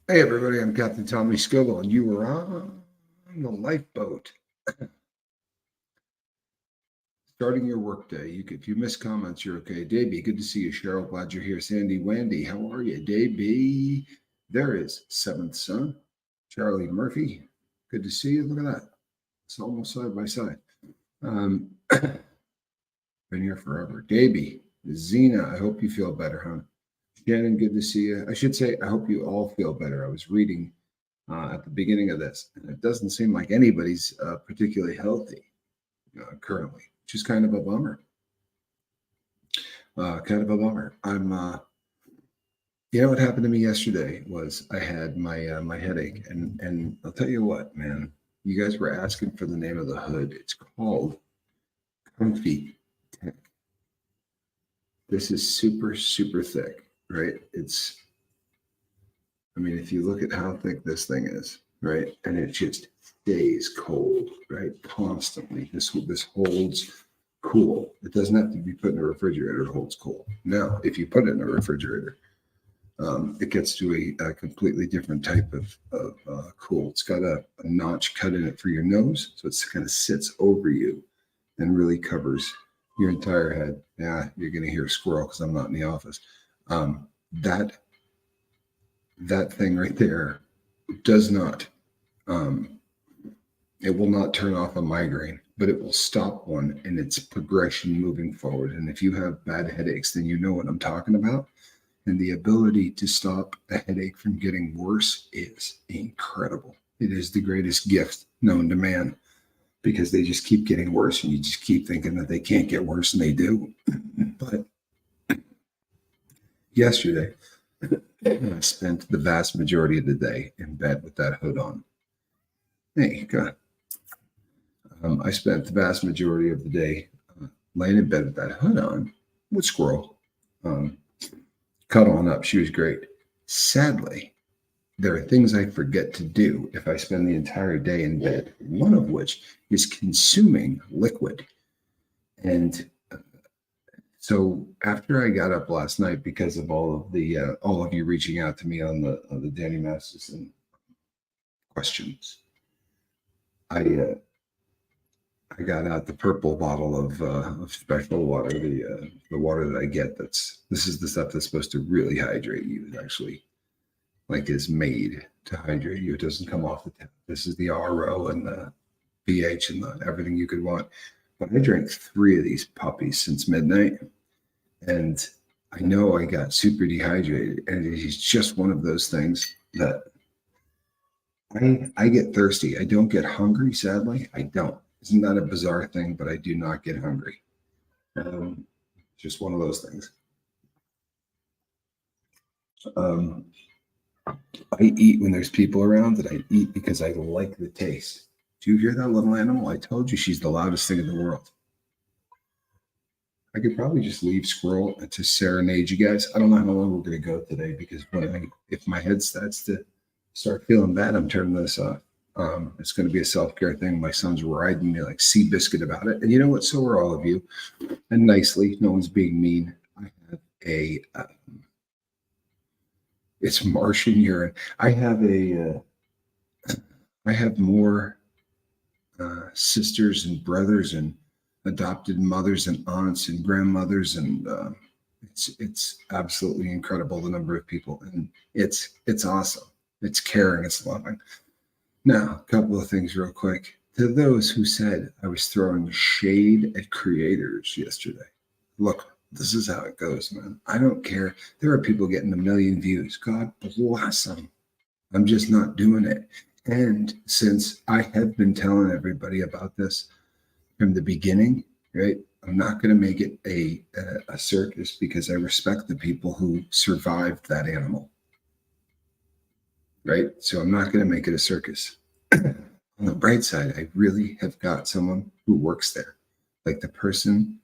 Hey everybody, I'm Captain Tommy Scoble, and you were on the lifeboat. Starting your workday. If you miss comments, you're okay. Davey, good to see you. Cheryl, glad you're here. Sandy, Wendy, how are you? Davey, there is Seventh Son. Charlie Murphy, good to see you. Look at that. It's almost side by side. Been here forever. Davey, Zena, I hope you feel better, huh? Shannon, good to see you. I should say, I hope you all feel better. I was reading at the beginning of this, and it doesn't seem like anybody's particularly healthy currently, which is kind of a bummer. You know what happened to me yesterday was I had my headache, and I'll tell you what, man. You guys were asking for the name of the hood. It's called Convict. This is super, super thick, right? I mean, if you look at how thick this thing is, right, and it just stays cold, right, constantly. This holds cool. It doesn't have to be put in a refrigerator. It holds cool. Now, if you put it in a refrigerator, it gets to a completely different type of cool. It's got a notch cut in it for your nose, so it kind of sits over you and really covers your entire head. Yeah, you're going to hear a squirrel because I'm not in the office. That thing right there does not, it will not turn off a migraine, but it will stop one in its progression moving forward. And if you have bad headaches, then you know what I'm talking about. And the ability to stop a headache from getting worse is incredible. It is the greatest gift known to man because they just keep getting worse and you just keep thinking that they can't get worse, and they do. But yesterday, I spent the vast majority of the day in bed with that hood on. Hey, God. I spent the vast majority of the day laying in bed with that hood on with Squirrel. Cuddle on up. She was great. Sadly, there are things I forget to do if I spend the entire day in bed, one of which is consuming liquid. And so after I got up last night, because of all of you reaching out to me on the Danny Masterson questions, I got out the purple bottle of special water, the water that I get. This is the stuff that's supposed to really hydrate you. It actually is made to hydrate you. It doesn't come off the tap. This is the RO and the pH and everything you could want. But I drank 3 of these puppies since midnight, and I know I got super dehydrated. And it's just one of those things that I get thirsty. I don't get hungry, sadly. I don't. Isn't that a bizarre thing? But I do not get hungry. Just one of those things. I eat when there's people around, and I eat because I like the taste. Do you hear that little animal? I told you she's the loudest thing in the world. I could probably just leave Squirrel to serenade you guys. I don't know how long we're going to go today because if my head starts to start feeling bad, I'm turning this off. It's going to be a self-care thing. My son's riding me like Seabiscuit about it. And you know what? So are all of you. And nicely, no one's being mean. I have it's Martian urine. I have more sisters and brothers and adopted mothers and aunts and grandmothers, and it's absolutely incredible, the number of people, and it's awesome. It's caring, it's loving. Now, a couple of things real quick. To those who said I was throwing shade at creators yesterday, look, this is how it goes, man. I don't care. There are people getting 1 million views. God bless them. I'm just not doing it. And since I have been telling everybody about this from the beginning, right? I'm not going to make it a circus because I respect the people who survived that animal, right? So I'm not going to make it a circus. On the bright side, I really have got someone who works there, like the person.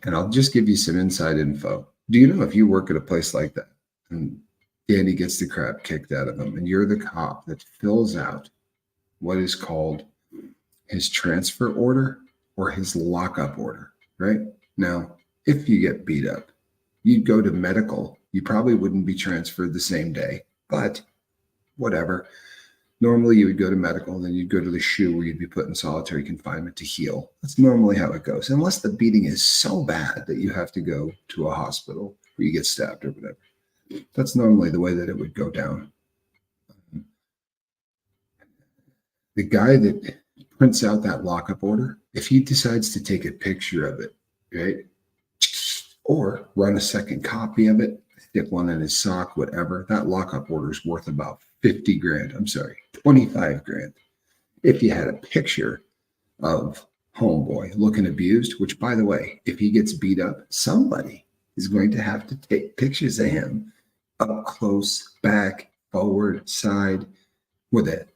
And I'll just give you some inside info. Do you know if you work at a place like that and Danny gets the crap kicked out of him and you're the cop that fills out what is called his transfer order or his lockup order, right? Now, if you get beat up, you'd go to medical, You probably wouldn't be transferred the same day, but whatever. Normally, you would go to medical, then you'd go to the SHU where you'd be put in solitary confinement to heal. That's normally how it goes, unless the beating is so bad that you have to go to a hospital or you get stabbed or whatever. That's normally the way that it would go down. The guy that prints out that lockup order, if he decides to take a picture of it, right, or run a second copy of it, stick one in his sock, whatever, that lockup order is worth about 50 grand. I'm sorry, 25 grand. If you had a picture of homeboy looking abused, which, by the way, if he gets beat up, somebody is going to have to take pictures of him up close, back, forward, side, with a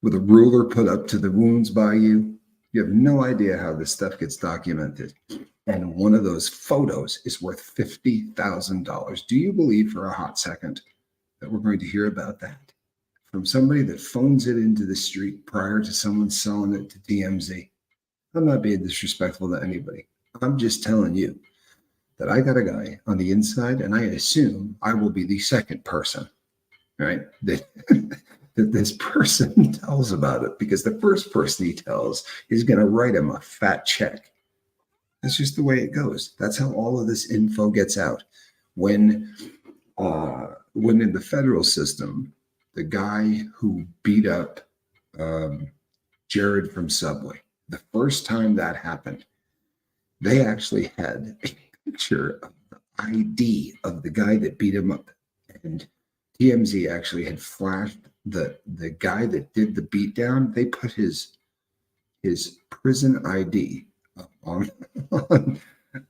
with a ruler put up to the wounds by you. You have no idea how this stuff gets documented. And one of those photos is worth $50,000. Do you believe for a hot second that we're going to hear about that from somebody that phones it into the street prior to someone selling it to TMZ? I'm not being disrespectful to anybody. I'm just telling you that I got a guy on the inside, and I assume I will be the second person, right, that this person tells about it, because the first person he tells is going to write him a fat check. That's just the way it goes. That's how all of this info gets out. When in the federal system, the guy who beat up Jared from Subway, the first time that happened, they actually had a picture of the ID of the guy that beat him up. And TMZ actually had flashed the guy that did the beatdown. They put his prison ID on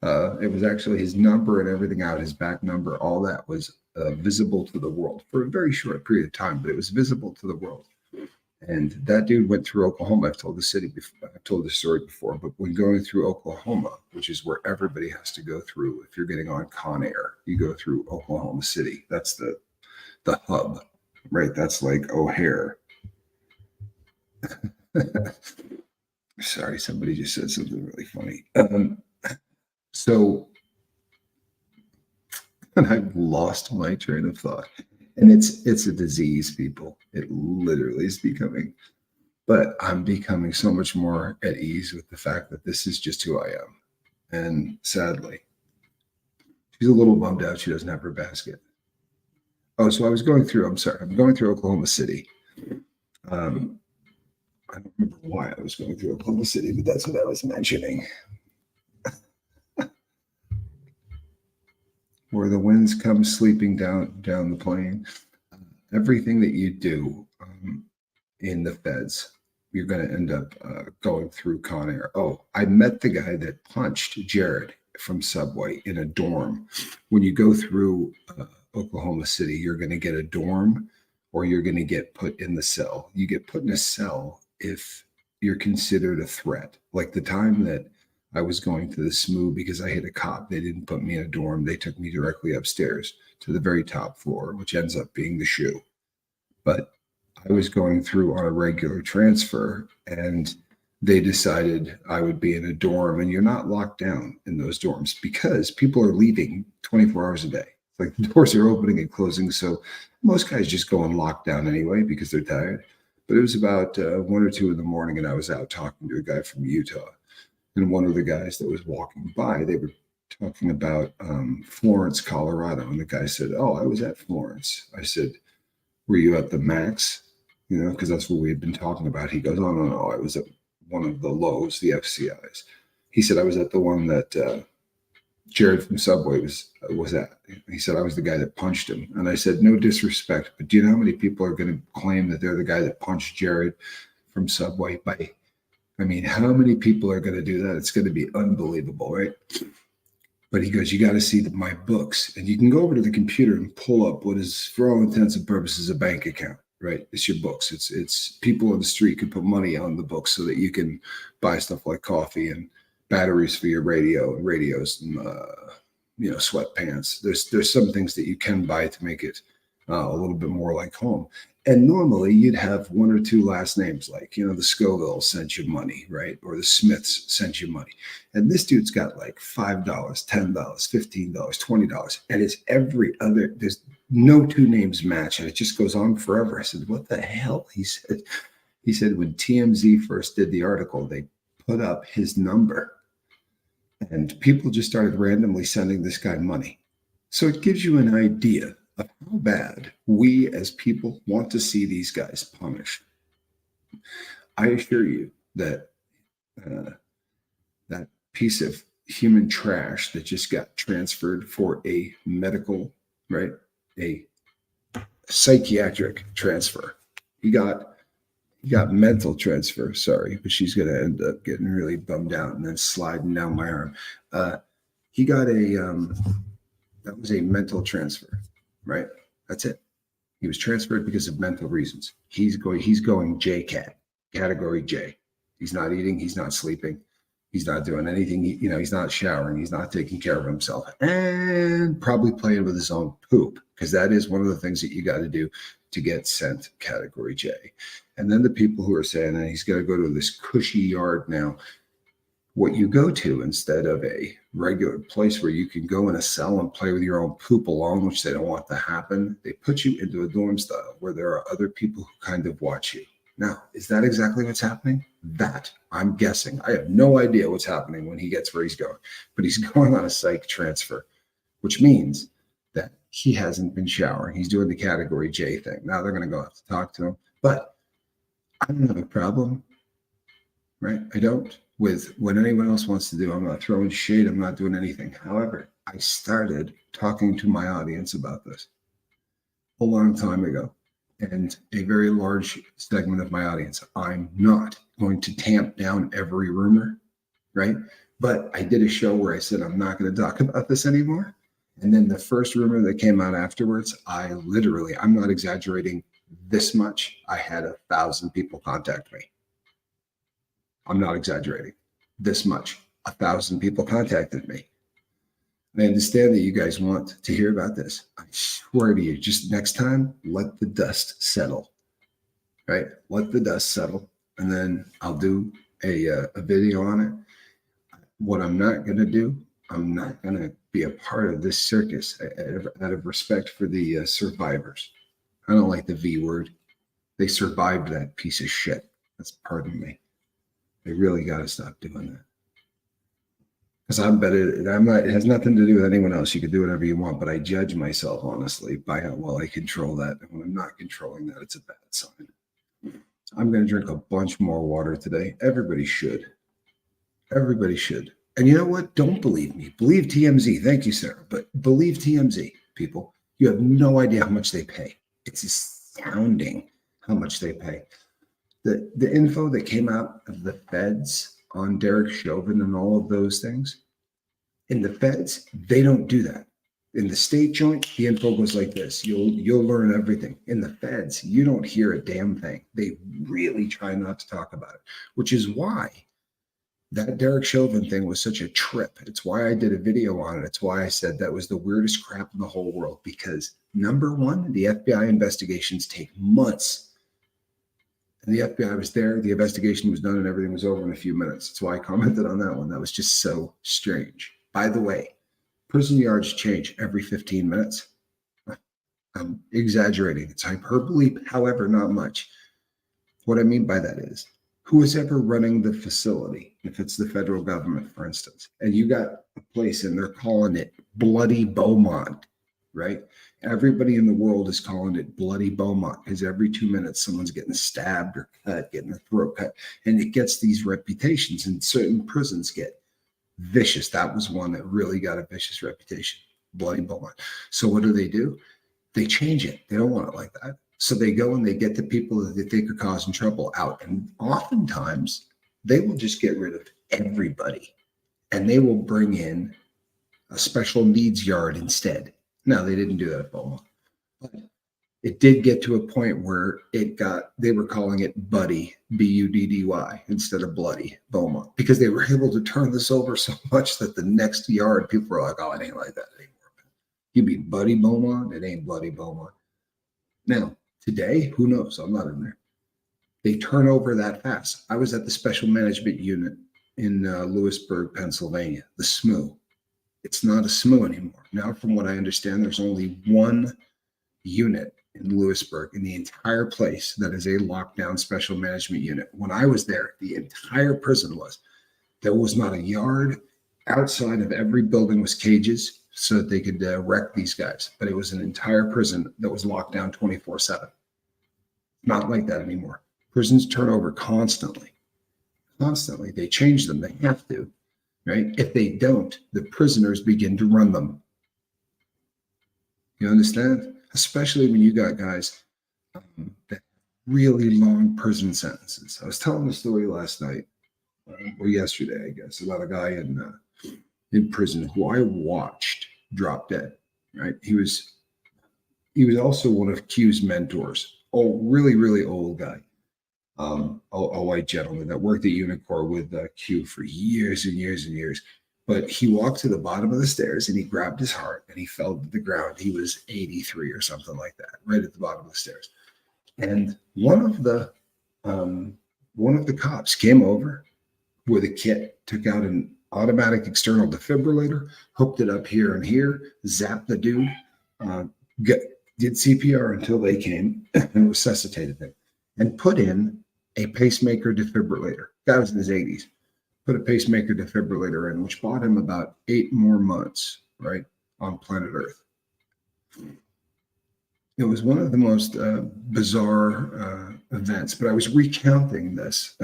it was actually his number and everything out, his back number, all that was visible to the world for a very short period of time, but it was visible to the world. And that dude went through Oklahoma. I've told the story before, but when going through Oklahoma, which is where everybody has to go through, if you're getting on Con Air, you go through Oklahoma City. That's the hub, right? That's like O'Hare. Sorry, somebody just said something really funny. And I've lost my train of thought. And it's a disease, people. It literally is becoming. But I'm becoming so much more at ease with the fact that this is just who I am. And sadly, she's a little bummed out she doesn't have her basket. Oh, so I'm going through Oklahoma City. I don't remember why I was going through Oklahoma City, but that's what I was mentioning. Where the winds come sleeping down the plain. Everything that you do in the feds, you're going to end up going through Con Air. Oh, I met the guy that punched Jared from Subway in a dorm. When you go through Oklahoma City, you're going to get a dorm, or you're going to get put in the cell. You get put in a cell if you're considered a threat. Like the time that I was going to the SMU because I hit a cop, they didn't put me in a dorm. They took me directly upstairs to the very top floor, which ends up being the SHU. But I was going through on a regular transfer, and they decided I would be in a dorm, and you're not locked down in those dorms because people are leaving 24 hours a day. It's like the doors are opening and closing. So most guys just go on lockdown anyway because they're tired. But it was about 1 or 2 in the morning, and I was out talking to a guy from Utah. And one of the guys that was walking by, they were talking about Florence, Colorado. And the guy said, "Oh, I was at Florence." I said, "Were you at the Max?" You know, because that's what we had been talking about. He goes, "Oh, no, I was at one of the lows, the FCIs." He said, "I was at the one that Jared from Subway was at." He said, "I was the guy that punched him." And I said, "No disrespect, but do you know how many people are going to claim that they're the guy that punched Jared from Subway? I mean, how many people are going to do that? It's going to be unbelievable, right?" But he goes, "You got to see my books." And you can go over to the computer and pull up what is, for all intents and purposes, a bank account, right? It's your books. It's people on the street can put money on the books so that you can buy stuff like coffee and batteries for your radio and radios and, sweatpants. There's some things that you can buy to make it a little bit more like home. And normally you'd have one or two last names, like, the Scovilles sent you money, right? Or the Smiths sent you money. And this dude's got like $5, $10, $15, $20. And it's every other, there's no two names match. And it just goes on forever. I said, what the hell? He said when TMZ first did the article, they put up his number and people just started randomly sending this guy money. So it gives you an idea of how bad we as people want to see these guys punished. I assure you that that piece of human trash that just got transferred for a medical, right, a psychiatric transfer. He got mental transfer, sorry, but she's going to end up getting really bummed out and then sliding down my arm. He got that was a mental transfer, right? That's it. He was transferred because of mental reasons. He's going JCAT, category J. He's not eating. He's not sleeping. He's not doing anything. He's not showering. He's not taking care of himself, and probably playing with his own poop, because that is one of the things that you got to do to get sent category J. And then the people who are saying that he's got to go to this cushy yard now. What you go to instead of a regular place where you can go in a cell and play with your own poop alone, which they don't want to happen, they put you into a dorm style where there are other people who kind of watch you. Now, is that exactly what's happening? That, I'm guessing. I have no idea what's happening when he gets where he's going, but he's going on a psych transfer, which means that he hasn't been showering. He's doing the category J thing. Now they're going to go have to talk to him, but I don't have a problem, right? I don't. With what anyone else wants to do. I'm not throwing shade. I'm not doing anything. However, I started talking to my audience about this a long time ago, and a very large segment of my audience. I'm not going to tamp down every rumor, right? But I did a show where I said, I'm not going to talk about this anymore. And then the first rumor that came out afterwards, I'm not exaggerating this much. I had 1,000 people contact me. I'm not exaggerating this much. 1,000 people contacted me. I understand that you guys want to hear about this. I swear to you, just next time, let the dust settle, right? Let the dust settle, and then I'll do a video on it. What I'm not going to do, I'm not going to be a part of this circus out of respect for the survivors. I don't like the V word. They survived that piece of shit. That's, pardon me. They really got to stop doing that. Because I'm better. It has nothing to do with anyone else. You can do whatever you want, but I judge myself honestly by how well I control that. And when I'm not controlling that, it's a bad sign. I'm going to drink a bunch more water today. Everybody should. Everybody should. And you know what? Don't believe me. Believe TMZ. Thank you, Sarah. But believe TMZ, people. You have no idea how much they pay. It's astounding how much they pay. The info that came out of the feds on Derek Chauvin and all of those things, in the feds, they don't do that. In the state joint, the info goes like this. You'll learn everything. In the feds, you don't hear a damn thing. They really try not to talk about it, which is why that Derek Chauvin thing was such a trip. It's why I did a video on it. It's why I said that was the weirdest crap in the whole world, because number one, the FBI investigations take months. And the FBI was there, the investigation was done, and everything was over in a few minutes. That's why I commented on that one. That was just so strange. By the way, prison yards change every 15 minutes. I'm exaggerating. It's hyperbole, however, not much. What I mean by that is, who is ever running the facility, if it's the federal government, for instance, and you got a place and they're calling it Bloody Beaumont, right? Everybody in the world is calling it Bloody Beaumont because every 2 minutes someone's getting stabbed or cut, getting their throat cut, and it gets these reputations, and certain prisons get vicious. That was one that really got a vicious reputation, Bloody Beaumont. So what do? They change it. They don't want it like that. So they go and they get the people that they think are causing trouble out, and oftentimes they will just get rid of everybody, and they will bring in a special needs yard instead. No, they didn't do that at Beaumont. But it did get to a point where they were calling it Buddy, Buddy, instead of Bloody Beaumont, because they were able to turn this over so much that the next yard, people were like, oh, it ain't like that anymore. You be Buddy Beaumont, it ain't Bloody Beaumont. Now, Today, who knows? I'm not in there. They turn over that fast. I was at the special management unit in Lewisburg, Pennsylvania, the SMU. It's not a SMU anymore. Now, from what I understand, there's only one unit in Lewisburg in the entire place that is a lockdown special management unit. When I was there, the entire prison was. There was not a yard. Outside of every building was cages so that they could wreck these guys. But it was an entire prison that was locked down 24/7. Not like that anymore. Prisons turn over constantly. Constantly. They change them. They have to, right? If they don't, the prisoners begin to run them. You understand? Especially when you got guys that have really long prison sentences. I was telling the story last night, or yesterday, I guess, about a guy in prison who I watched drop dead. Right? He was also one of Q's mentors. Oh, really, really old guy. A white gentleman that worked at Unicor with Q for years and years and years. But he walked to the bottom of the stairs and he grabbed his heart and he fell to the ground. He was 83 or something like that, right at the bottom of the stairs. And one of the cops came over with a kit, took out an automatic external defibrillator, hooked it up here and here, zapped the dude, did CPR until they came and resuscitated him, and put in a pacemaker defibrillator. Guy was in his 80s. Put a pacemaker defibrillator in, which bought him about 8 more months, right, on planet Earth. It was one of the most bizarre events, but I was recounting this,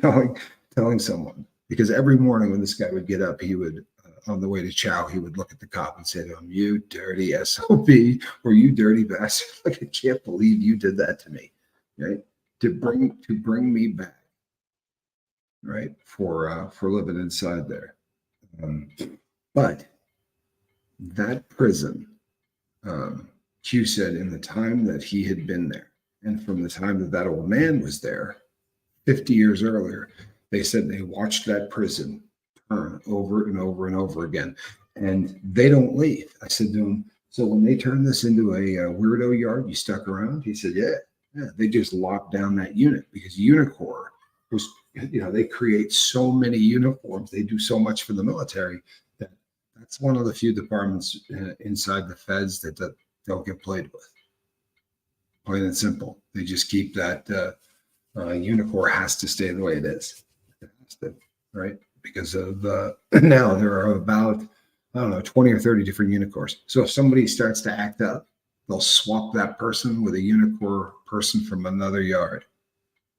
telling someone, because every morning when this guy would get up, he would, on the way to chow, he would look at the cop and say to him, "You dirty SOB," or "You dirty bastard. Like, I can't believe you did that to me," right? To bring me back, right, for living inside there. But that prison, Q said, in the time that he had been there, and from the time that that old man was there, 50 years earlier, they said they watched that prison turn over and over and over again, and they don't leave. I said to him, "So when they turned this into a weirdo yard, you stuck around?" He said, "Yeah, they just locked down that unit because Unicor was, they create so many uniforms. They do so much for the military that that's one of the few departments inside the feds that don't get played with. Plain and simple. They just keep that Unicor has to stay the way it is. It has to, right? Because of now there are about, 20 or 30 different Unicors. So if somebody starts to act up, they'll swap that person with a Unicor person from another yard,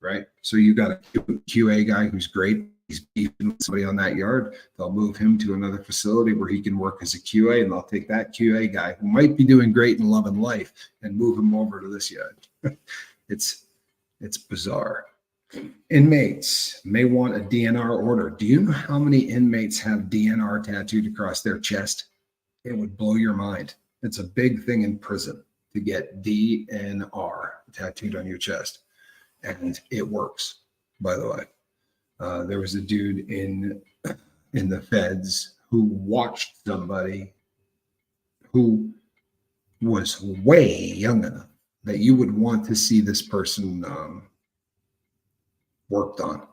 right? So you got a QA guy who's great. He's beefing with somebody on that yard. They'll move him to another facility where he can work as a QA, and they'll take that QA guy who might be doing great in love and life and move him over to this yard. It's bizarre. Inmates may want a DNR order. Do you know how many inmates have DNR tattooed across their chest? It would blow your mind. It's a big thing in prison to get DNR tattooed on your chest. And it works, by the way. There was a dude in the feds who watched somebody who was way young enough that you would want to see this person worked on.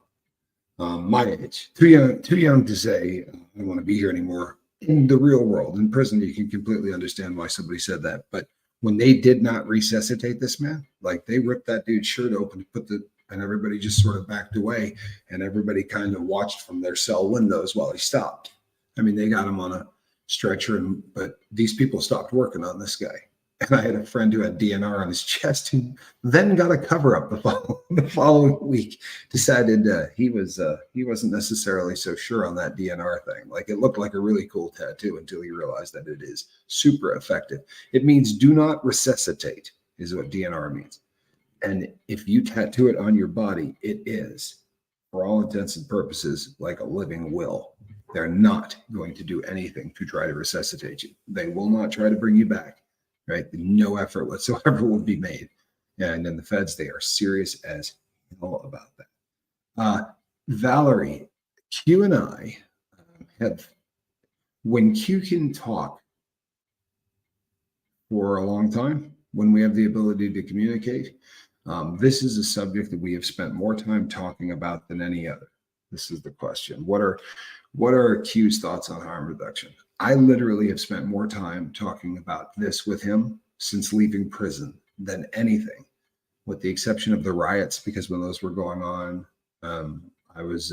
My age, too young to say I don't want to be here anymore. In the real world, in prison, you can completely understand why somebody said that. But when they did not resuscitate this man, like they ripped that dude's shirt open, and everybody just sort of backed away, and everybody kind of watched from their cell windows while he stopped. I mean, they got him on a stretcher, but these people stopped working on this guy. And I had a friend who had DNR on his chest who then got a cover up the following week. Decided he wasn't necessarily so sure on that DNR thing. Like, it looked like a really cool tattoo until he realized that it is super effective. It means do not resuscitate is what DNR means. And if you tattoo it on your body, it is, for all intents and purposes, like a living will. They're not going to do anything to try to resuscitate you. They will not try to bring you back. Right? No effort whatsoever will be made. And in the feds, they are serious as hell about that. Valerie, Q and I have, when Q can talk for a long time, when we have the ability to communicate. This is a subject that we have spent more time talking about than any other. This is the question. What are Q's thoughts on harm reduction? I literally have spent more time talking about this with him since leaving prison than anything, with the exception of the riots, because when those were going on, I was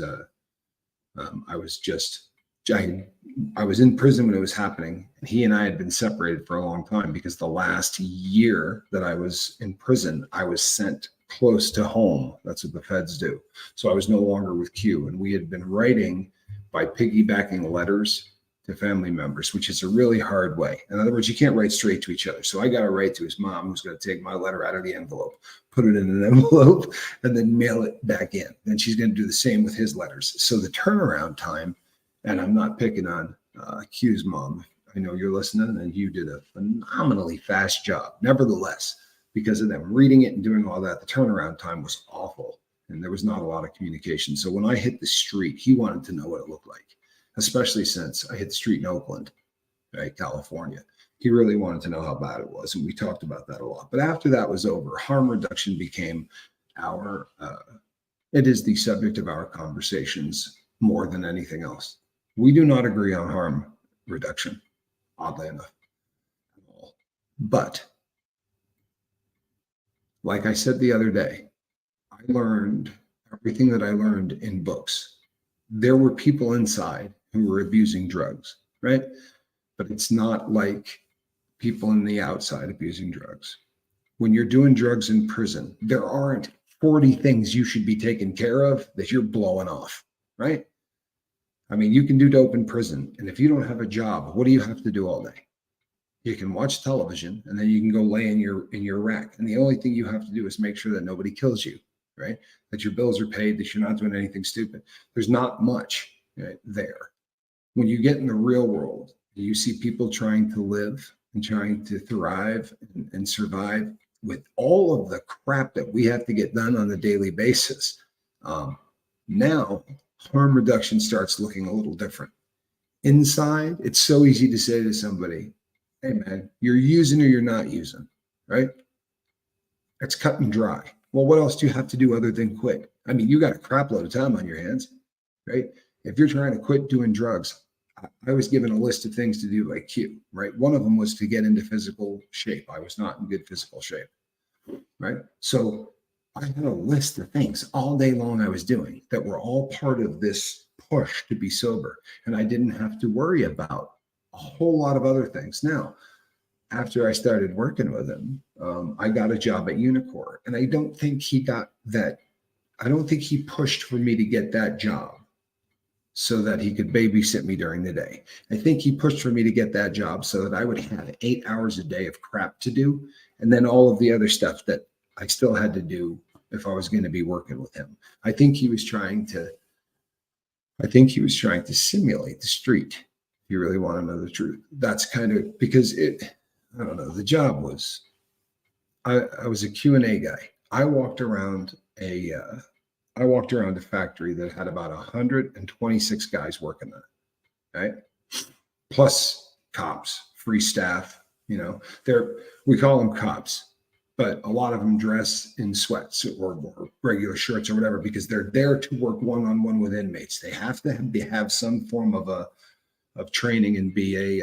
in prison when it was happening. And he and I had been separated for a long time because the last year that I was in prison, I was sent close to home. That's what the feds do. So I was no longer with Q, and we had been writing by piggybacking letters to family members, which is a really hard way. In other words, you can't write straight to each other. So I got to write to his mom, who's going to take my letter out of the envelope, put it in an envelope, and then mail it back in. Then she's going to do the same with his letters. So the turnaround time, and I'm not picking on Q's mom. I know you're listening, and you did a phenomenally fast job. Nevertheless, because of them reading it and doing all that, the turnaround time was awful, and there was not a lot of communication. So when I hit the street, he wanted to know what it looked like, especially since I hit the street in Oakland, right, California. He really wanted to know how bad it was, and we talked about that a lot. But after that was over, harm reduction became it is the subject of our conversations more than anything else. We do not agree on harm reduction, oddly enough, at all. But like I said the other day, I learned everything that I learned in books. There were people inside who were abusing drugs, right? But it's not like people in the outside abusing drugs. When you're doing drugs in prison, there aren't 40 things you should be taken care of that you're blowing off, right? I mean, you can do dope in prison, and if you don't have a job, what do you have to do all day? You can watch television, and then you can go lay in your rack. And the only thing you have to do is make sure that nobody kills you, right? That your bills are paid, that you're not doing anything stupid. There's not much there. When you get in the real world, you see people trying to live and trying to thrive and survive with all of the crap that we have to get done on a daily basis. Now, harm reduction starts looking a little different. Inside, it's so easy to say to somebody, hey man, you're using or you're not using, right? It's cut and dry. Well, what else do you have to do other than quit? I mean, you got a crap load of time on your hands, right? If you're trying to quit doing drugs, I was given a list of things to do by Q, right? One of them was to get into physical shape. I was not in good physical shape, right? So I had a list of things all day long I was doing that were all part of this push to be sober. And I didn't have to worry about a whole lot of other things. Now, after I started working with him, I got a job at Unicor. And I don't think he got that. I don't think he pushed for me to get that job so that he could babysit me during the day. I think he pushed for me to get that job so that I would have 8 hours a day of crap to do. And then all of the other stuff that I still had to do if I was going to be working with him. I think he was trying to simulate the street. If you really want to know the truth, that's kind of because I don't know, the job was, I was a Q&A guy. I walked around a factory that had about 126 guys working on it, right? Plus cops, free staff, we call them cops, but a lot of them dress in sweats or regular shirts or whatever, because they're there to work one-on-one with inmates. They have to have some form of training and be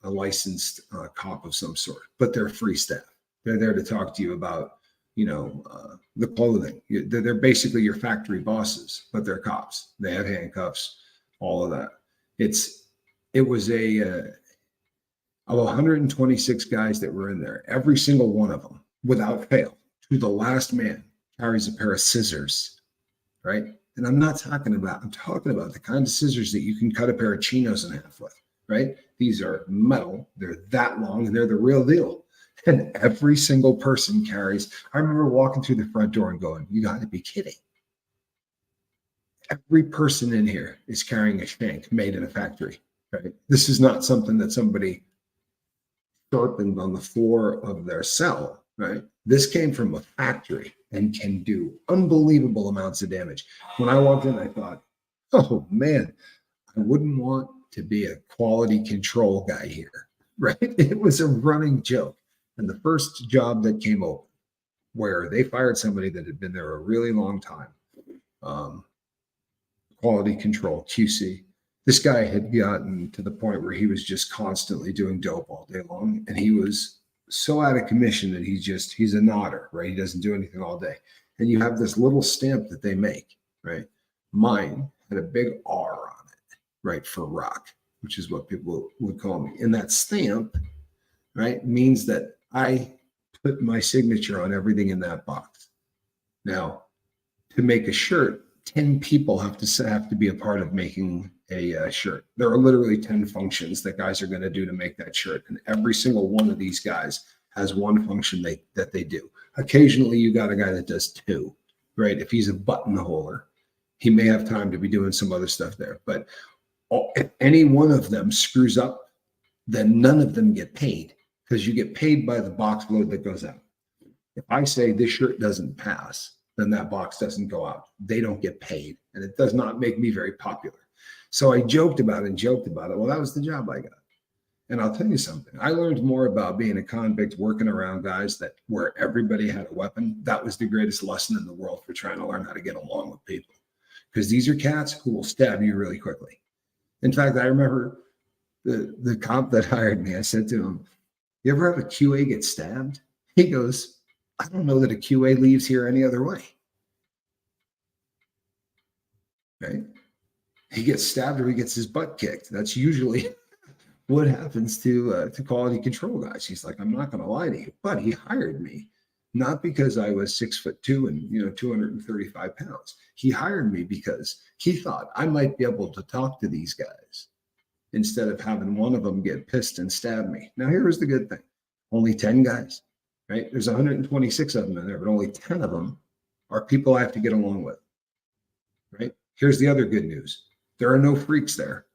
a licensed cop of some sort, but they're free staff. They're there to talk to you about, the clothing. They're basically your factory bosses, but they're cops. They have handcuffs, all of that. It was of 126 guys that were in there, every single one of them, without fail, to the last man, carries a pair of scissors, right? And I'm talking about the kind of scissors that you can cut a pair of chinos in half with, right? These are metal, they're that long, and they're the real deal. And every single person carries. I remember walking through the front door and going, you got to be kidding. Every person in here is carrying a shank made in a factory, right? This is not something that somebody sharpened on the floor of their cell, right? This came from a factory and can do unbelievable amounts of damage. When I walked in, I thought, oh man, I wouldn't want to be a quality control guy here, right? It was a running joke. And the first job that came open, where they fired somebody that had been there a really long time, quality control, QC. This guy had gotten to the point where he was just constantly doing dope all day long. And he was so out of commission that he's a nodder, right? He doesn't do anything all day. And you have this little stamp that they make, right? Mine had a big R on it, right? For rock, which is what people would call me. And that stamp, right, means that I put my signature on everything in that box. Now, to make a shirt, 10 people have to be a part of making a shirt. There are literally 10 functions that guys are going to do to make that shirt. And every single one of these guys has one function that they do. Occasionally, you got a guy that does two, right? If he's a buttonholer, he may have time to be doing some other stuff there. But if any one of them screws up, then none of them get paid, because you get paid by the box load that goes out. If I say this shirt doesn't pass, then that box doesn't go out. They don't get paid. And it does not make me very popular. So I joked about it. Well, that was the job I got. And I'll tell you something. I learned more about being a convict working around guys where everybody had a weapon. That was the greatest lesson in the world for trying to learn how to get along with people. Because these are cats who will stab you really quickly. In fact, I remember the cop that hired me, I said to him, "You ever have a QA get stabbed?" He goes, "I don't know that a QA leaves here any other way." Right? He gets stabbed or he gets his butt kicked. That's usually what happens to quality control guys. He's like, "I'm not going to lie to you," but he hired me not because I was 6'2" and 235 pounds. He hired me because he thought I might be able to talk to these guys instead of having one of them get pissed and stab me. Now, here was the good thing: only 10 guys. Right? There's 126 of them in there, but only 10 of them are people I have to get along with. Right? Here's the other good news: there are no freaks there.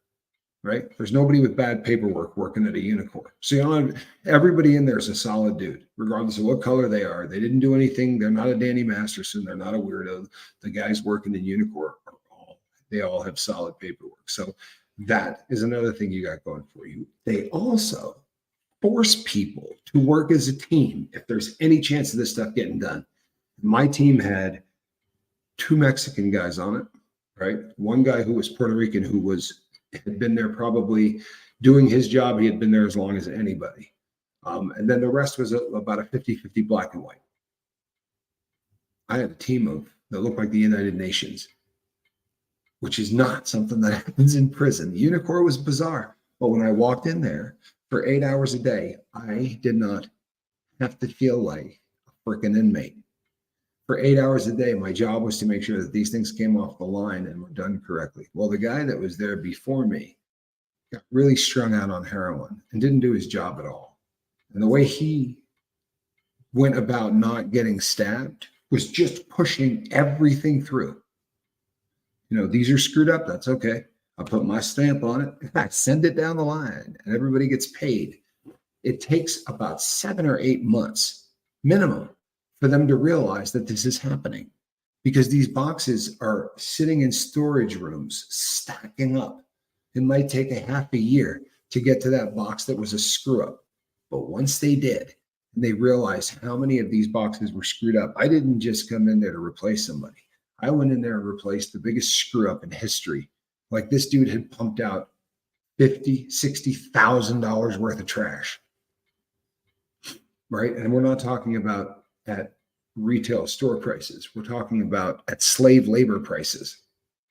Right? There's nobody with bad paperwork working at a Unicor. So everybody in there is a solid dude, regardless of what color they are. They didn't do anything. They're not a Danny Masterson. They're not a weirdo. The guys working in Unicor they all have solid paperwork. So that is another thing you got going for you. They also force people to work as a team if there's any chance of this stuff getting done. My team had 2 Mexican guys on it, right? One guy who was Puerto Rican who had been there probably doing his job. He had been there as long as anybody. And then the rest was about a 50-50 black and white. I had a team that looked like the United Nations, which is not something that happens in prison. The Unicor was bizarre. But when I walked in there for 8 hours a day, I did not have to feel like a freaking inmate. For 8 hours a day, my job was to make sure that these things came off the line and were done correctly. Well, the guy that was there before me got really strung out on heroin and didn't do his job at all. And the way he went about not getting stabbed was just pushing everything through. These are screwed up. That's okay. I put my stamp on it. I send it down the line and everybody gets paid. It takes about 7 or 8 months minimum for them to realize that this is happening, because these boxes are sitting in storage rooms, stacking up. It might take a half a year to get to that box that was a screw up. But once they did, and they realized how many of these boxes were screwed up, I didn't just come in there to replace somebody. I went in there and replaced the biggest screw up in history. Like, this dude had pumped out $50,000, $60,000 worth of trash. Right? And we're not talking about at retail store prices. We're talking about at slave labor prices,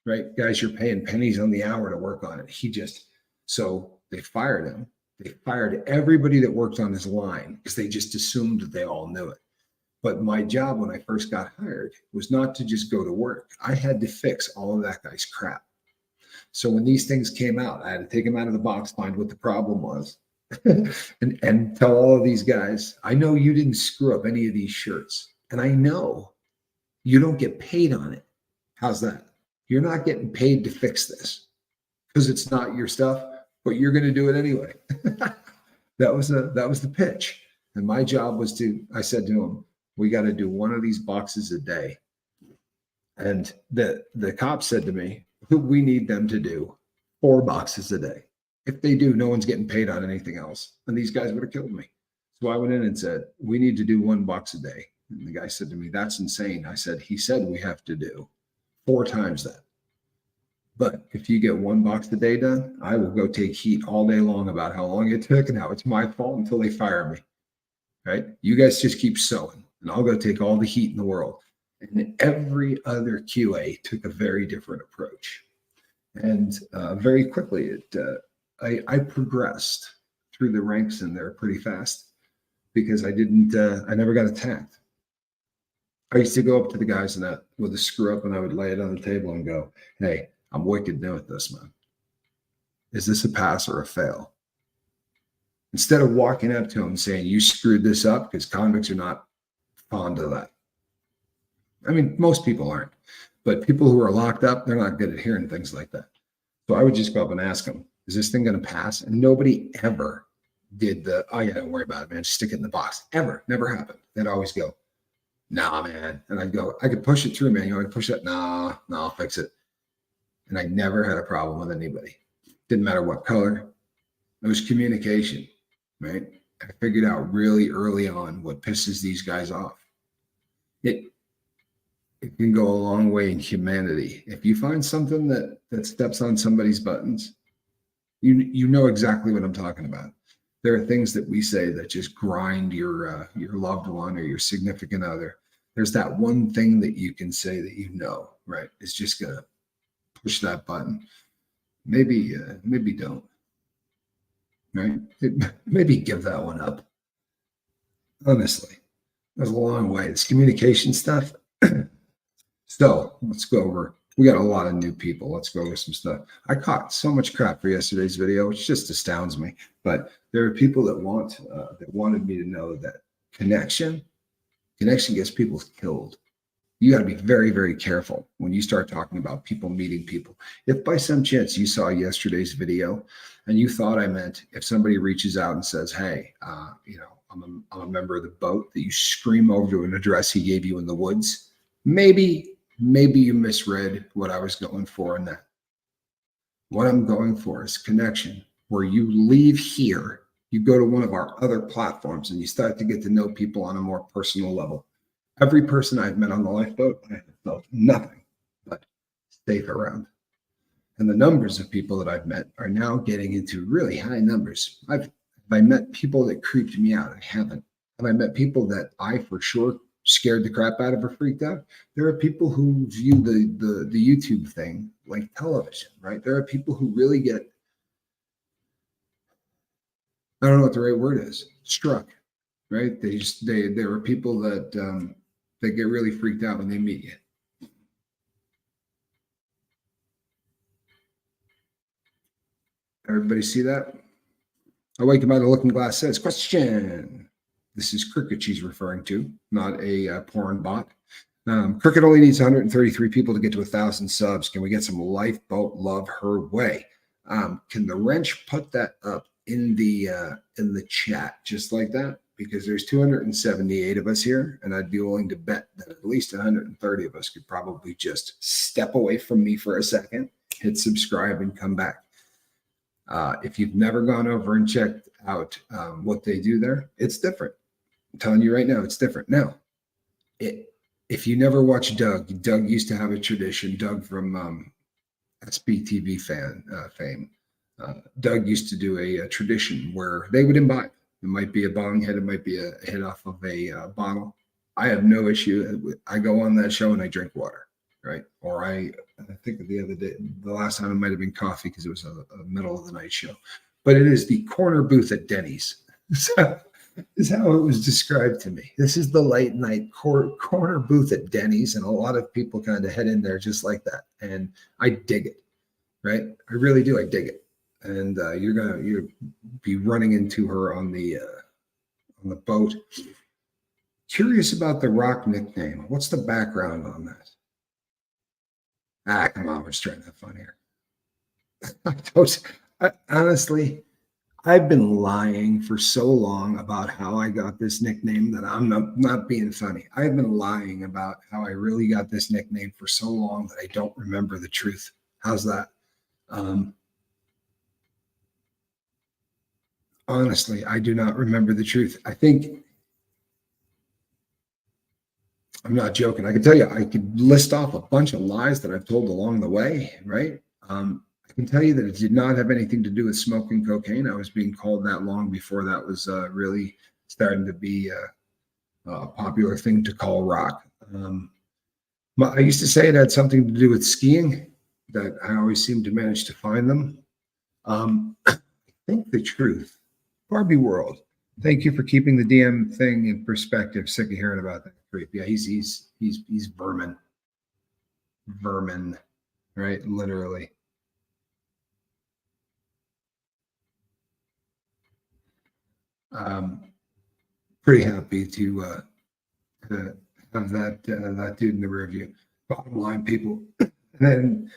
right? Guys, you're paying pennies on the hour to work on it. So they fired him. They fired everybody that worked on his line because they just assumed that they all knew it. But my job when I first got hired was not to just go to work. I had to fix all of that guy's crap. So when these things came out, I had to take them out of the box, find what the problem was, and tell all of these guys, I know you didn't screw up any of these shirts, and I know you don't get paid on it. How's that? You're not getting paid to fix this because it's not your stuff, but you're going to do it anyway. That was the pitch. And my job was I said to him, we got to do one of these boxes a day. And the cop said to me, we need them to do 4 boxes a day. If they do, no one's getting paid on anything else. And these guys would have killed me. So I went in and said, we need to do 1 box a day. And the guy said to me, that's insane. I said, he said we have to do 4 times that. But if you get 1 box a day done, I will go take heat all day long about how long it took and how it's my fault until they fire me. Right? You guys just keep sewing, and I'll go take all the heat in the world. And every other QA took a very different approach. And very quickly, I progressed through the ranks in there pretty fast because I never got attacked. I used to go up to the guys in that with a screw up, and I would lay it on the table and go, hey, I'm wicked new at this, man. Is this a pass or a fail? Instead of walking up to them and saying, you screwed this up, because convicts are not fond of that. I mean, most people aren't, but people who are locked up, they're not good at hearing things like that. So I would just go up and ask them, is this thing going to pass? And nobody ever did oh yeah, don't worry about it, man. Just stick it in the box. Ever. Never happened. They'd always go, nah, man. And I'd go, I could push it through, man. You want to push that? Nah, I'll fix it. And I never had a problem with anybody. Didn't matter what color. It was communication, right? I figured out really early on what pisses these guys off. It can go a long way in humanity. If you find something that steps on somebody's buttons, you know exactly what I'm talking about. There are things that we say that just grind your loved one or your significant other. There's that one thing that you can say that right? It's just gonna push that button. Maybe don't. Right? Maybe give that one up. Honestly, there's a long way. It's communication stuff. So let's go over. We got a lot of new people. Let's go over some stuff. I caught so much crap for yesterday's video, which just astounds me. But there are people that wanted me to know that connection gets people killed. You got to be very, very careful when you start talking about people meeting people. If by some chance you saw yesterday's video and you thought I meant if somebody reaches out and says, hey, I'm a member of the boat, that you scream over to an address he gave you in the woods, maybe you misread what I was going for in that. What I'm going for is connection, where you leave here, you go to one of our other platforms and you start to get to know people on a more personal level. Every person I've met on the lifeboat, I have felt nothing but safe around. And the numbers of people that I've met are now getting into really high numbers. Have I met people that creeped me out? I haven't. Have I met people that I for sure scared the crap out of or freaked out? There are people who view the YouTube thing like television, right? There are people who really get, I don't know what the right word is, struck, right? There are people that get really freaked out when they meet you. Everybody see that? I wake him out of the looking glass says, question. This is Cricket she's referring to, not a porn bot. Cricket only needs 133 people to get to 1,000 subs. Can we get some lifeboat love her way? Can the wrench put that up in the chat just like that? Because there's 278 of us here, and I'd be willing to bet that at least 130 of us could probably just step away from me for a second, hit subscribe, and come back. If you've never gone over and checked out what they do there, it's different. I'm telling you right now, it's different. Now, if you never watched Doug used to have a tradition. Doug from SBTV fame. Doug used to do a tradition where they would imbibe. It might be a bong hit. It might be a hit off of a bottle. I have no issue. I go on that show and I drink water, right? Or I think the other day, the last time it might have been coffee because it was a middle of the night show. But it is the corner booth at Denny's. So is how it was described to me. This is the late night corner booth at Denny's, and a lot of people kind of head in there just like that. And I dig it, right? I really do. I dig it. And you'll be running into her on the boat. Curious about the Rock nickname. What's the background on that? Come on, we're just trying to have fun here. Honestly, I've been lying for so long about how I got this nickname that I'm not being funny. I've been lying about how I really got this nickname for so long that I don't remember the truth. How's that? Honestly, I do not remember the truth. I think, I'm not joking. I can tell you, I could list off a bunch of lies that I've told along the way, right? I can tell you that it did not have anything to do with smoking cocaine. I was being called that long before that was really starting to be a popular thing to call rock. I used to say it had something to do with skiing, that I always seem to manage to find them. I think the truth, Barbie World. Thank you for keeping the DM thing in perspective. Sick of hearing about that creep. Yeah, he's vermin, vermin, right? Literally. Um, Pretty happy to have that dude in the rear view. Bottom line, people. And then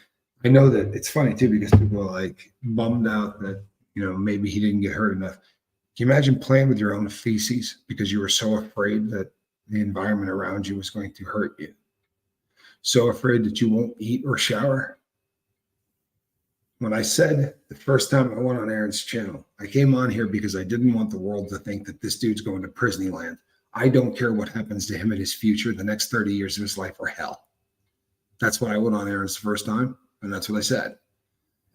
I know that it's funny too because people are like bummed out that maybe he didn't get hurt enough. Can you imagine playing with your own feces because you were so afraid that the environment around you was going to hurt you? So afraid that you won't eat or shower? When I said the first time I went on Aaron's channel, I came on here because I didn't want the world to think that this dude's going to prison land. I don't care what happens to him in his future. The next 30 years of his life are hell. That's what I went on Aaron's first time, and that's what I said.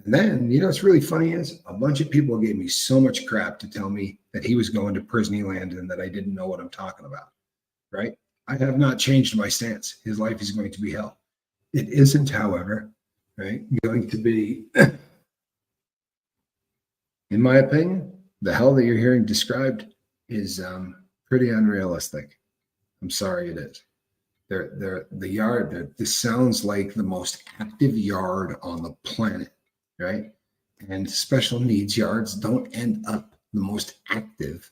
And then, what's really funny is a bunch of people gave me so much crap to tell me that he was going to prison land and that I didn't know what I'm talking about, right? I have not changed my stance. His life is going to be hell. It isn't, however, right, going to be, in my opinion, the hell that you're hearing described is pretty unrealistic. I'm sorry, it is. The yard, this sounds like the most active yard on the planet, right? And special needs yards don't end up the most active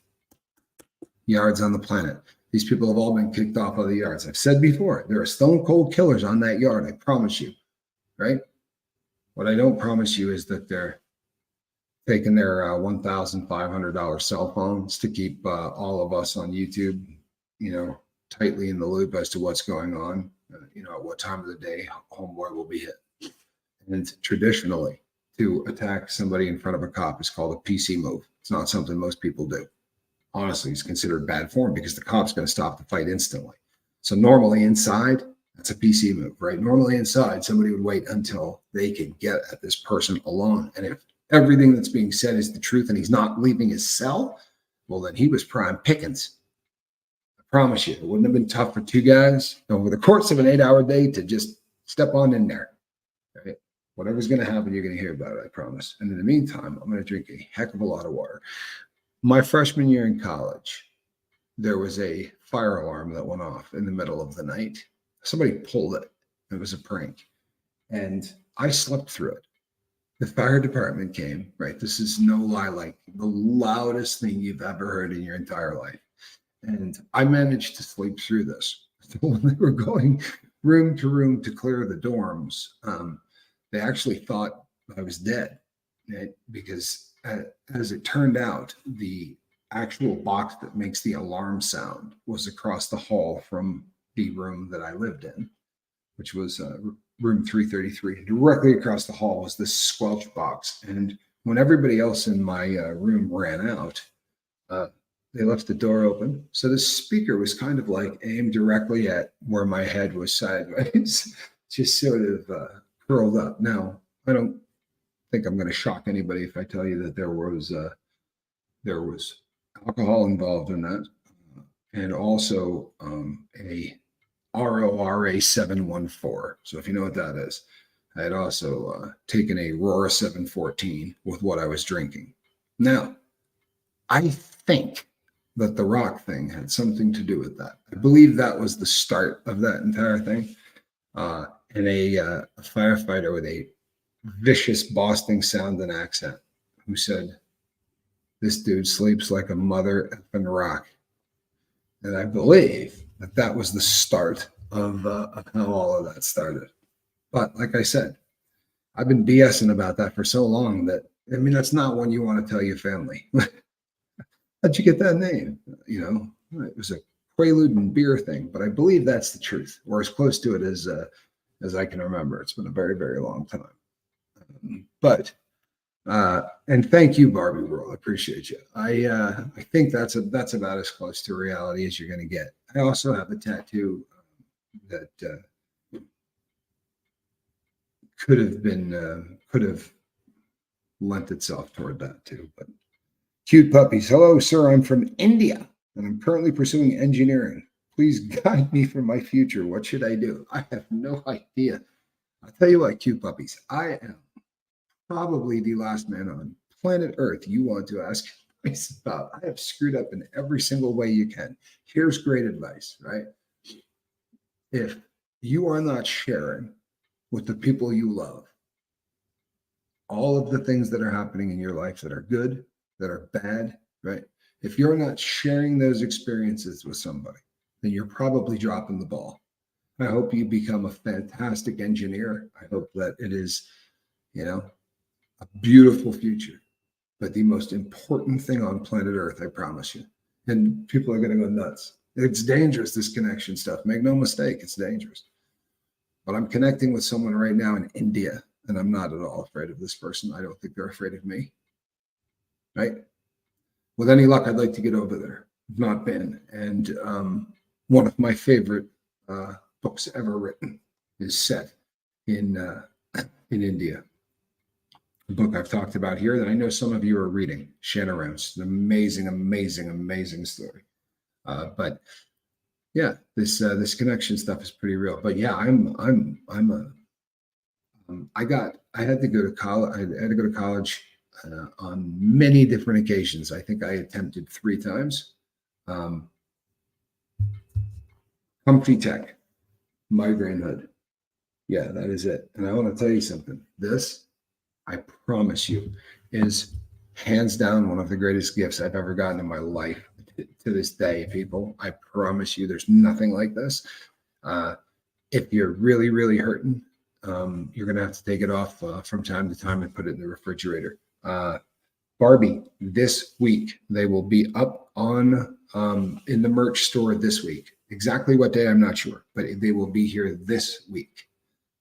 yards on the planet. These people have all been kicked off of the yards. I've said before, there are stone cold killers on that yard, I promise you, right? What I don't promise you is that they're taking their $1,500 cell phones to keep all of us on YouTube, tightly in the loop as to what's going on, at what time of the day homeboy will be hit. And traditionally, to attack somebody in front of a cop is called a PC move. It's not something most people do. Honestly, it's considered bad form because the cop's going to stop the fight instantly. So normally inside, that's a PC move, right? Normally inside, somebody would wait until they could get at this person alone. And if everything that's being said is the truth and he's not leaving his cell, well, then he was prime pickings. I promise you, it wouldn't have been tough for two guys over the course of an 8-hour day to just step on in there. Right? Whatever's going to happen, you're going to hear about it, I promise. And in the meantime, I'm going to drink a heck of a lot of water. My freshman year in college, there was a fire alarm that went off in the middle of the night. Somebody pulled it. It was a prank. And I slept through it. The fire department came, right? This is no lie, like the loudest thing you've ever heard in your entire life. And I managed to sleep through this. So when they were going room to room to clear the dorms, they actually thought I was dead, right? Because as it turned out, the actual box that makes the alarm sound was across the hall from the room that I lived in, which was room 333. Directly across the hall was this squelch box. And when everybody else in my room ran out, they left the door open. So the speaker was kind of like aimed directly at where my head was sideways, just sort of curled up. Now, I don't think I'm going to shock anybody if I tell you that there was alcohol involved in that, and also a RORA 714. So if you know what that is, I had also taken a Rora 714 with what I was drinking. Now, I think that the rock thing had something to do with that. I believe that was the start of that entire thing. And a firefighter with a vicious Boston sounding accent who said, "This dude sleeps like a mother effing rock." And I believe that that was the start of how all of that started. But like I said, I've been BSing about that for so long that, I mean, that's not one you want to tell your family. How'd you get that name? It was a Quaalude and beer thing, but I believe that's the truth, or as close to it as I can remember. It's been a very, very long time. But And thank you, Barbie World. I appreciate you. I think that's about as close to reality as you're going to get. I also have a tattoo that could have lent itself toward that too. But cute puppies. Hello, sir. I'm from India and I'm currently pursuing engineering. Please guide me for my future. What should I do? I have no idea. I'll tell you what, cute puppies. I am probably the last man on planet Earth you want to ask advice about. I have screwed up in every single way you can. Here's great advice, right? If you are not sharing with the people you love all of the things that are happening in your life that are good, that are bad, right? If you're not sharing those experiences with somebody, then you're probably dropping the ball. I hope you become a fantastic engineer. I hope that it is, a beautiful future. But the most important thing on planet Earth, I promise you, and people are going to go nuts. It's dangerous, this connection stuff. Make no mistake, it's dangerous. But I'm connecting with someone right now in India, and I'm not at all afraid of this person. I don't think they're afraid of me, right? With any luck, I'd like to get over there. I've not been. And one of my favorite books ever written is set in India. A book I've talked about here that I know some of you are reading, Shanna. It's an amazing, amazing, amazing story. But yeah, this connection stuff is pretty real. But yeah, I had to go to college. I had to go to college on many different occasions. I think I attempted 3 times. Comfy Tech, migraine hood. Yeah, that is it. And I want to tell you something. This, I promise you, is hands down one of the greatest gifts I've ever gotten in my life. To this day, people, I promise you, there's nothing like this. If you're really, really hurting, you're going to have to take it off from time to time and put it in the refrigerator. Barbie, this week, they will be up on in the merch store this week. Exactly what day, I'm not sure, but they will be here this week.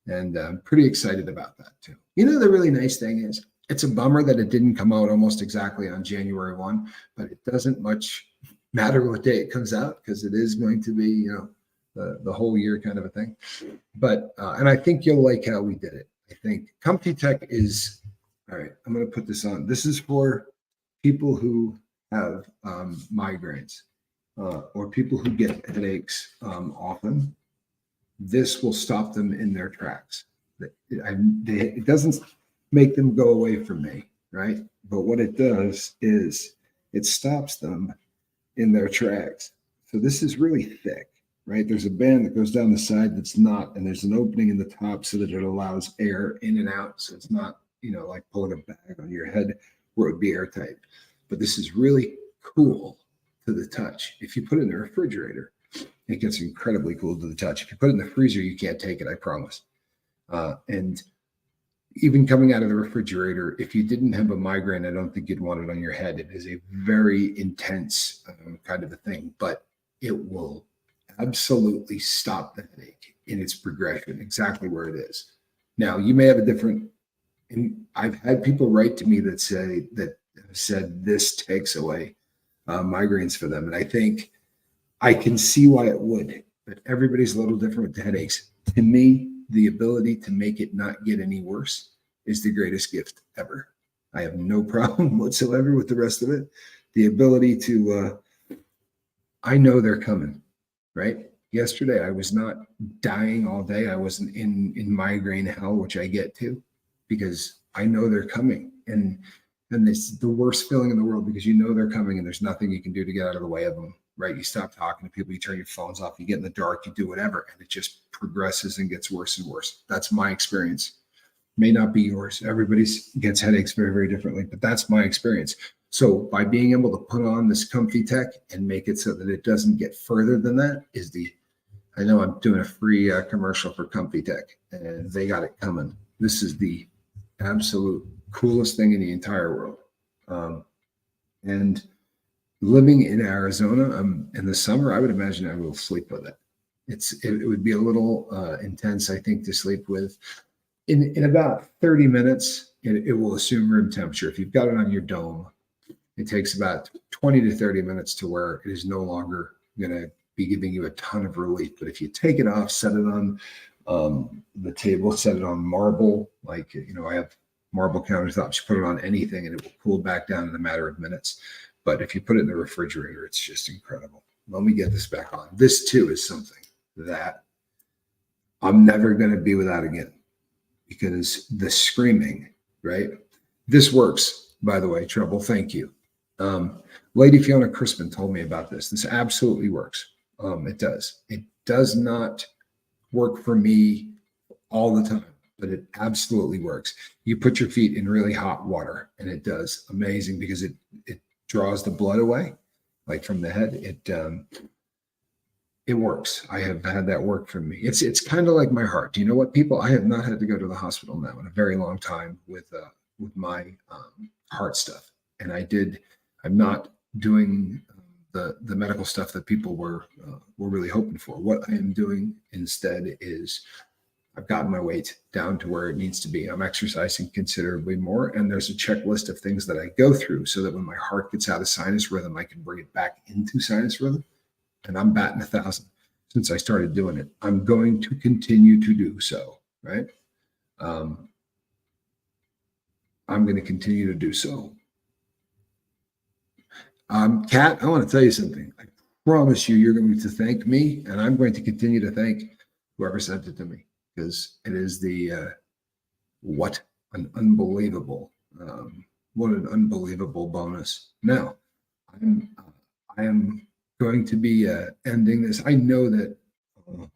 And I'm pretty excited about that too. The really nice thing is, it's a bummer that it didn't come out almost exactly on January 1, but it doesn't much matter what day it comes out because it is going to be, the whole year kind of a thing. But, and I think you'll like how we did it. I think Comfy Tech is, all right, I'm going to put this on. This is for people who have migraines or people who get headaches often. This will stop them in their tracks. It doesn't make them go away from me, right? But what it does is it stops them in their tracks. So this is really thick, right? There's a band that goes down the side that's not, and there's an opening in the top so that it allows air in and out. So it's not, like pulling a bag on your head where it would be airtight. But this is really cool to the touch. If you put it in the refrigerator, it gets incredibly cool to the touch. If you put it in the freezer, you can't take it, I promise. And even coming out of the refrigerator, if you didn't have a migraine, I don't think you'd want it on your head. It is a very intense kind of a thing, but it will absolutely stop the headache in its progression, exactly where it is. Now, you may have a different, and I've had people write to me that said this takes away migraines for them. And I think I can see why it would, but everybody's a little different with the headaches. To me, the ability to make it not get any worse is the greatest gift ever. I have no problem whatsoever with the rest of it. The ability to, I know they're coming, right? Yesterday, I was not dying all day. I wasn't in migraine hell, which I get to, because I know they're coming. And it's the worst feeling in the world because you know they're coming and there's nothing you can do to get out of the way of them. Right? You stop talking to people, you turn your phones off, you get in the dark, you do whatever, and it just progresses and gets worse and worse. That's my experience. May not be yours. Everybody gets headaches very, very differently, but that's my experience. So by being able to put on this Comfy Tech and make it so that it doesn't get further than that is I know I'm doing a free commercial for Comfy Tech and they got it coming. This is the absolute coolest thing in the entire world. And living in Arizona in the summer, I would imagine I will sleep with it. It would be a little intense, I think, to sleep with. In about 30 minutes, it will assume room temperature. If you've got it on your dome, it takes about 20 to 30 minutes to where it is no longer going to be giving you a ton of relief. But if you take it off, set it on the table, set it on marble, like, I have marble countertops, you put it on anything and it will cool back down in a matter of minutes. But if you put it in the refrigerator, it's just incredible. Let me get this back on. This too is something that I'm never going to be without again, because the screaming, right? This works, by the way, Trouble. Thank you. Lady Fiona Crispin told me about this. This absolutely works. It does. It does not work for me all the time, but it absolutely works. You put your feet in really hot water and it does amazing, because it draws the blood away, like from the head. It works. I have had that work for me. It's kind of like my heart. You know what, people? I have not had to go to the hospital now in a very long time with my heart stuff. And I'm not doing the medical stuff that people were really hoping for. What I am doing instead is I've gotten my weight down to where it needs to be. I'm exercising considerably more, and there's a checklist of things that I go through so that when my heart gets out of sinus rhythm, I can bring it back into sinus rhythm. And I'm batting 1,000 since I started doing it. I'm going to continue to do so, right? I'm going to continue to do so. Kat, I want to tell you something. I promise you're going to thank me, and I'm going to continue to thank whoever sent it to me, because it is what an unbelievable bonus. Now, I am going to be ending this. I know that. How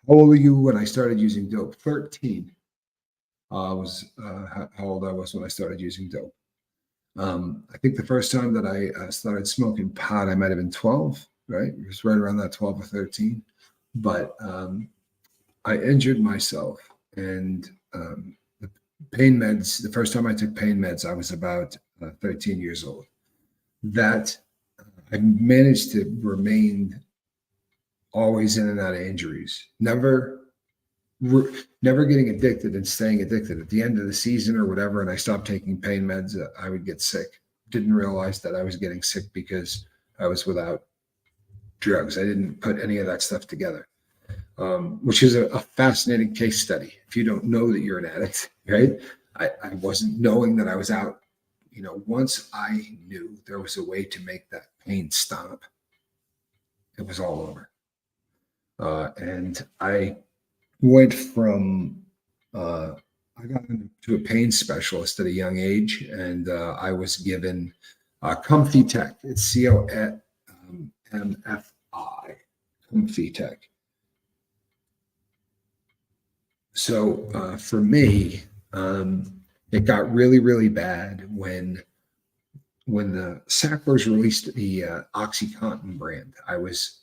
old were you when I started using dope? 13 was how old I was when I started using dope. I think the first time that I started smoking pot, I might have been 12, right? It was right around that 12 or 13. But I injured myself, and the pain meds, the first time I took pain meds, I was about 13 years old. That I managed to remain always in and out of injuries, never getting addicted and staying addicted. At the end of the season or whatever, and I stopped taking pain meds, I would get sick. Didn't realize that I was getting sick because I was without drugs. I didn't put any of that stuff together, which is a fascinating case study. If you don't know that you're an addict, right? I wasn't knowing that I was out. Once I knew there was a way to make that pain stop, it was all over. And I went from, I got into a pain specialist at a young age, and I was given Comfy Tech. It's COMFI, Comfy Tech. So for me, it got really, really bad when the Sacklers released the OxyContin brand. I was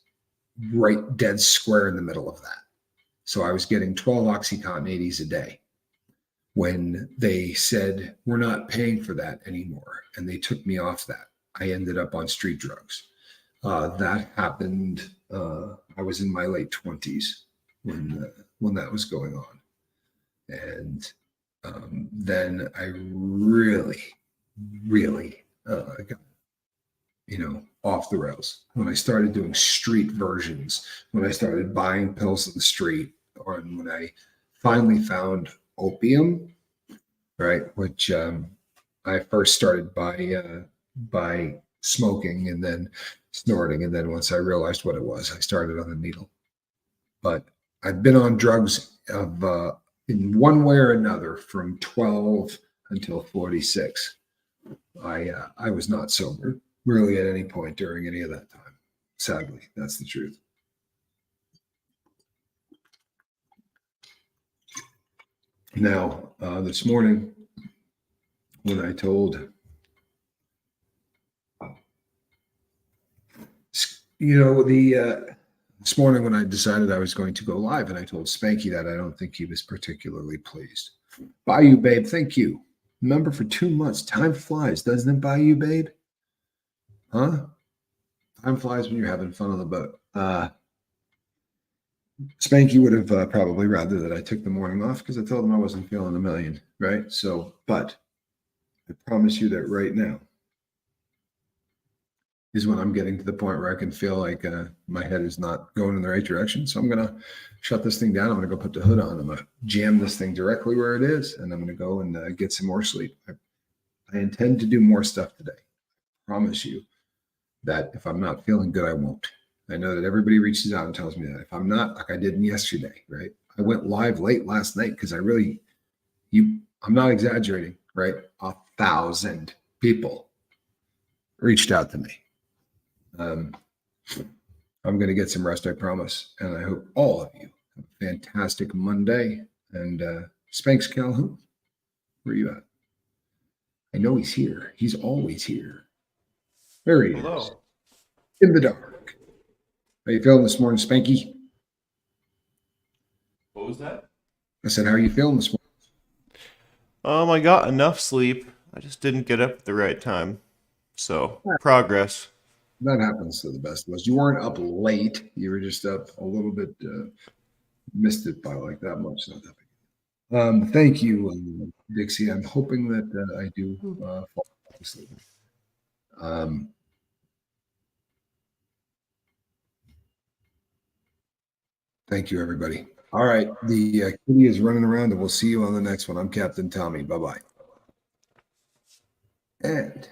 right dead square in the middle of that. So I was getting 12 OxyContin 80s a day. When they said, we're not paying for that anymore, and they took me off that, I ended up on street drugs. That happened. I was in my late 20s when that was going on. And then I really, really got, off the rails when I started doing street versions, when I started buying pills in the street, or when I finally found opium, right? Which I first started by smoking and then snorting. And then once I realized what it was, I started on the needle. But I've been on drugs in one way or another from 12 until 46. I was not sober really at any point during any of that time. Sadly, that's the truth. Now, this morning, when I told, this morning when I decided I was going to go live, and I told Spanky that, I don't think he was particularly pleased. Bayou Babe, thank you. Remember, for 2 months, time flies, doesn't it, Bayou Babe? Huh? Time flies when you're having fun on the boat. Spanky would have probably rather that I took the morning off, because I told him I wasn't feeling a million, right? So, but I promise you that right now is when I'm getting to the point where I can feel like my head is not going in the right direction. So I'm going to shut this thing down. I'm going to go put the hood on. I'm going to jam this thing directly where it is. And I'm going to go and get some more sleep. I intend to do more stuff today. I promise you that if I'm not feeling good, I won't. I know that everybody reaches out and tells me that. If I'm not, like I did yesterday, right? I went live late last night because I'm not exaggerating, right? 1,000 people reached out to me. I'm going to get some rest, I promise. And I hope all of you have a fantastic Monday. And Spanx Calhoun, where are you at? I know he's here. He's always here. There he is. In the dark. How you feeling this morning, Spanky? What was that? I said, how are you feeling this morning? I got enough sleep. I just didn't get up at the right time. So, progress. That happens to the best of us. You weren't up late. You were just up a little bit, missed it by like that much. Not that big. Thank you, Dixie. I'm hoping that I do fall asleep. Thank you, everybody. All right. The kitty is running around, and we'll see you on the next one. I'm Captain Tommy. Bye-bye. And